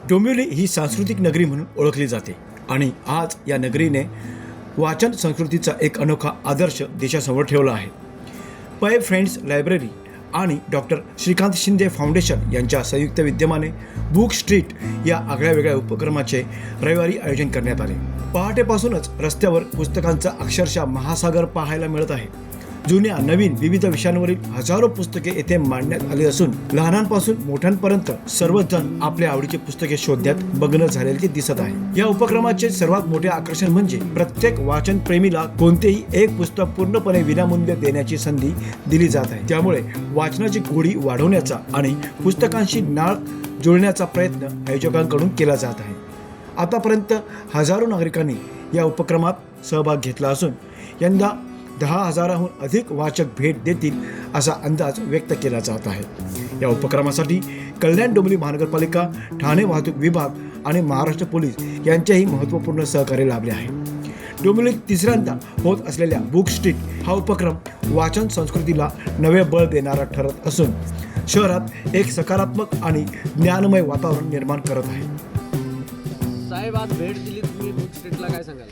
डोंबिवली ही सांस्कृतिक नगरी म्हणून ओळखली जाते आणि आज या नगरीने वाचन संस्कृतीचा एक अनोखा आदर्श देशासमोर ठेवला आहे. पै फ्रेंड्स लायब्ररी आणि डॉक्टर श्रीकांत शिंदे फाउंडेशन यांच्या संयुक्त विद्यमाने बुक स्ट्रीट या आगळ्यावेगळ्या उपक्रमाचे रविवारी आयोजन करण्यात आले. पहाटेपासूनच रस्त्यावर पुस्तकांचा अक्षरशः महासागर पाहायला मिळत आहे. जुन्या नवीन विविध विषयांवरील हजारो पुस्तके येथे मांडण्यात आली असून लहानांपासून मोठ्यांपर्यंत सर्वच जण आपल्या आवडीची पुस्तके शोधण्यात मग्न झालेले दिसत आहे. या उपक्रमाचे सर्वात मोठे आकर्षण म्हणजे प्रत्येक वाचन प्रेमीला कोणतेही एक पुस्तक पूर्णपणे विनामूल्य देण्याची संधी दिली जात आहे. त्यामुळे वाचनाची गोडी वाढवण्याचा आणि पुस्तकांशी नाळ जुळण्याचा प्रयत्न आयोजकांकडून केला जात आहे. आतापर्यंत हजारो नागरिकांनी या उपक्रमात सहभाग घेतला असून यंदा 10,000हून अधिक वाचक भेट देतील असा अंदाज व्यक्त केला जात आहे. या उपक्रमासाठी कल्याण डोंबिवली महानगरपालिका, ठाणे वाहतूक विभाग आणि महाराष्ट्र पोलीस यांचेही महत्त्वपूर्ण सहकार्य लाभले आहे. डोंबिवलीत तिसऱ्यांदा होत असलेल्या बुक स्ट्रीट हा उपक्रम वाचन संस्कृतीला नवे बळ देणारा ठरत असून शहरात एक सकारात्मक आणि ज्ञानमय वातावरण निर्माण करत आहे. साहेब, आज भेट दिली तुम्ही बुक स्ट्रीटला, काय सांगाल?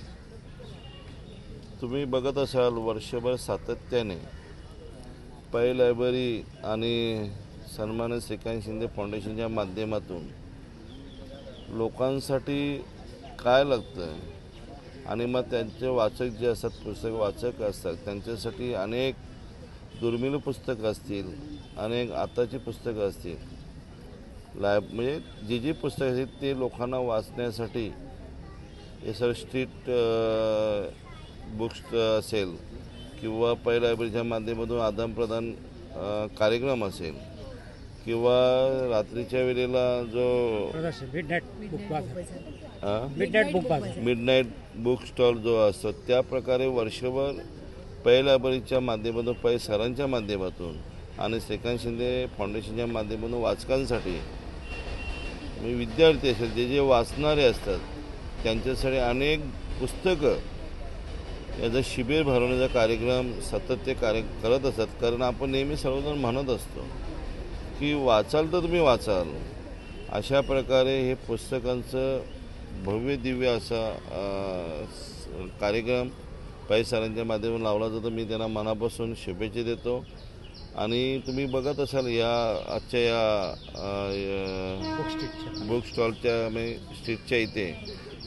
तुम्ही बघत असाल वर्षभर सातत्याने पै लायब्ररी आणि सन्मानित श्रीकांत शिंदे फाउंडेशनच्या माध्यमातून लोकांसाठी काय लागतं आणि मग त्यांचे वाचक जे असतात, पुस्तक वाचक असतात, त्यांच्यासाठी अनेक दुर्मिळ पुस्तकं असतील, अनेक आताची पुस्तकं असतील, म्हणजे जी पुस्तकं असतील ते लोकांना वाचण्यासाठी हे सर स्ट्रीट बुक्स असेल किंवा पै लायब्ररीच्या माध्यमातून आदानप्रदान कार्यक्रम असेल किंवा रात्रीच्या वेळेला जो मिडनाईट बुक स्टॉल जो असतो, त्या प्रकारे वर्षभर पै लायब्ररीच्या माध्यमातून, पै सरांच्या माध्यमातून आणि श्रीकांत शिंदे फाउंडेशनच्या माध्यमातून वाचकांसाठी, विद्यार्थी असेल, जे वाचणारे असतात त्यांच्यासाठी अनेक पुस्तकं याचं शिबिर भरवण्याचा कार्यक्रम सतत ते करत असतात. कारण आपण नेहमी सर्वजण म्हणत असतो की वाचाल तर तुम्ही वाचाल. अशा प्रकारे हे पुस्तकांचं भव्य दिव्य असा कार्यक्रम पै सरांच्या माध्यमातून लावला जातो. मी त्यांना मनापासून शुभेच्छा देतो. आणि तुम्ही बघत असाल या आजच्या या बुक स्टॉलच्या स्ट्रीटच्या इथे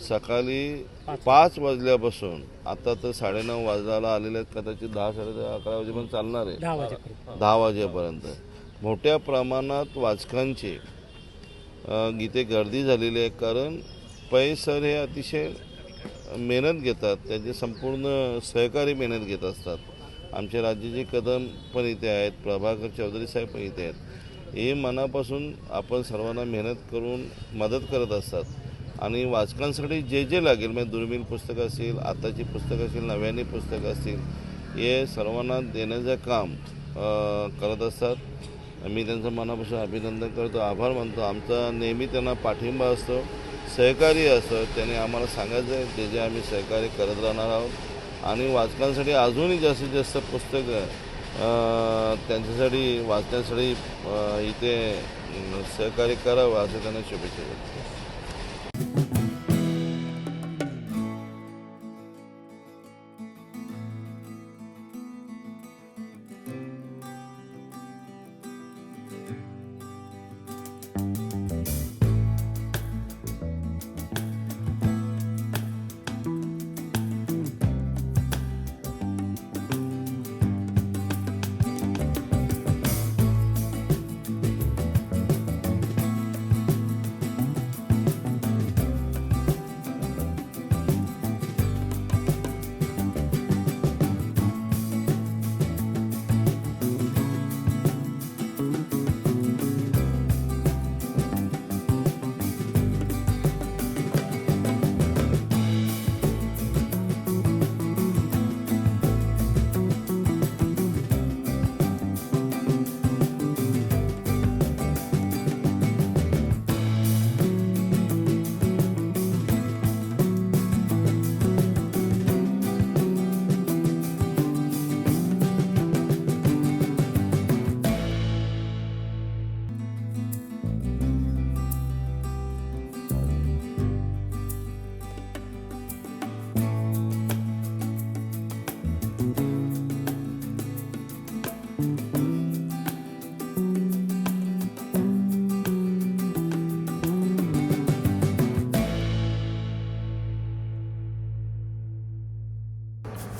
सकाळी 5 वाजल्यापासून आता तर 9:30 वाजायला आलेले आहेत, कदाचित 10, 11 वाजेपर्यंत चालणार आहे. 10 वाजेपर्यंत मोठ्या प्रमाणात वाचकांची इथे गर्दी झालेली आहे. कारण पै सर हे अतिशय मेहनत घेतात, त्यांचे संपूर्ण सहकारी मेहनत घेत असतात. आमचे राज्याचे कदम पण इथे आहेत, प्रभाकर चौधरी साहेब पण इथे आहेत. हे मनापासून आपण सर्वांना मेहनत करून मदत करत असतात. आणि वाचकांसाठी जे लागेल, म्हणजे दुर्मिळ पुस्तकं असतील, आताची पुस्तकं असतील, नव्याने पुस्तकं असतील, हे सर्वांना देण्याचं काम करत असतात. मी त्यांचं मनापासून अभिनंदन करतो, आभार मानतो. आमचा नेहमी त्यांना पाठिंबा असतो, सहकार्य असतं. त्याने आम्हाला सांगायचं आहे जे आम्ही सहकार्य करत राहणार आहोत. आणि वाचकांसाठी अजूनही जास्तीत जास्त पुस्तकं त्यांच्यासाठी वाचण्यासाठी इथे सहकार्य करावं असं त्यांना शुभेच्छा देतो.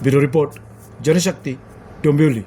Bureau report Janshakti Dombivli.